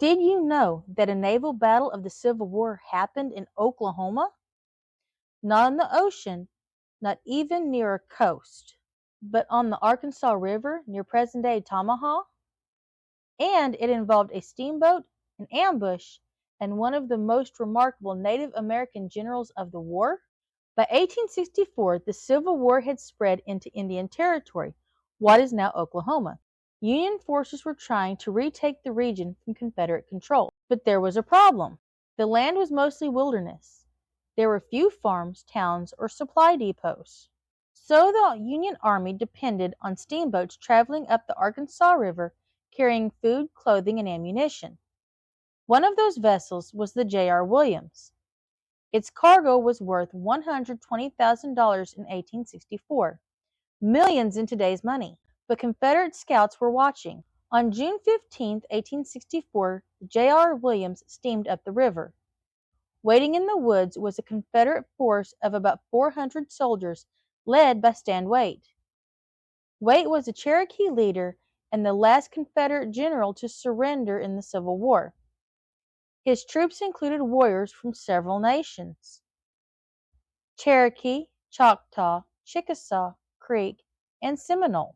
Did you know that a naval battle of the Civil War happened in Oklahoma? Not on the ocean, not even near a coast, but on the Arkansas River near present-day Tomahawk? And it involved a steamboat, an ambush, and one of the most remarkable Native American generals of the war? By 1864, the Civil War had spread into Indian Territory, what is now Oklahoma. Union forces were trying to retake the region from Confederate control. But there was a problem. The land was mostly wilderness. There were few farms, towns, or supply depots. So the Union Army depended on steamboats traveling up the Arkansas River carrying food, clothing, and ammunition. One of those vessels was the J.R. Williams. Its cargo was worth $120,000 in 1864, millions in today's money. But Confederate scouts were watching. On June 15, 1864, J.R. Williams steamed up the river. Waiting in the woods was a Confederate force of about 400 soldiers led by Stand Waite. Waite was a Cherokee leader and the last Confederate general to surrender in the Civil War. His troops included warriors from several nations: Cherokee, Choctaw, Chickasaw, Creek, and Seminole.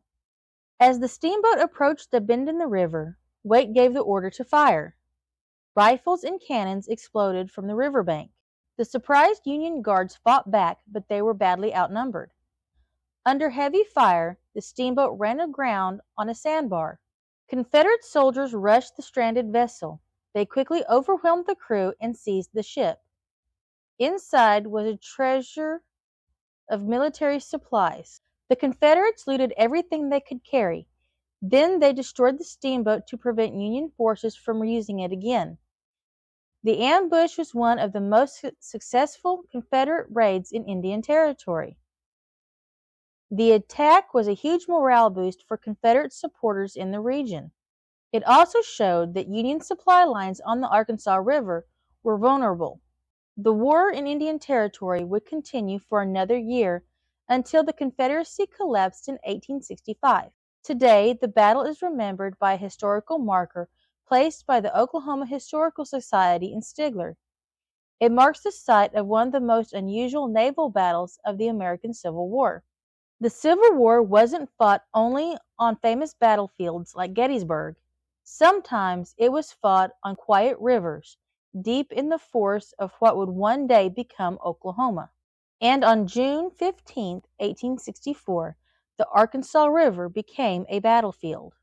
As the steamboat approached the bend in the river, Waite gave the order to fire. Rifles and cannons exploded from the riverbank. The surprised Union guards fought back, but they were badly outnumbered. Under heavy fire, the steamboat ran aground on a sandbar. Confederate soldiers rushed the stranded vessel. They quickly overwhelmed the crew and seized the ship. Inside was a treasure of military supplies. The Confederates looted everything they could carry. Then they destroyed the steamboat to prevent Union forces from using it again. The ambush was one of the most successful Confederate raids in Indian Territory. The attack was a huge morale boost for Confederate supporters in the region. It also showed that Union supply lines on the Arkansas River were vulnerable. The war in Indian Territory would continue for another year until the Confederacy collapsed in 1865. Today, the battle is remembered by a historical marker placed by the Oklahoma Historical Society in Stigler. It marks the site of one of the most unusual naval battles of the American Civil War. The Civil War wasn't fought only on famous battlefields like Gettysburg. Sometimes it was fought on quiet rivers, deep in the forests of what would one day become Oklahoma. And on June 15, 1864, the Arkansas River became a battlefield.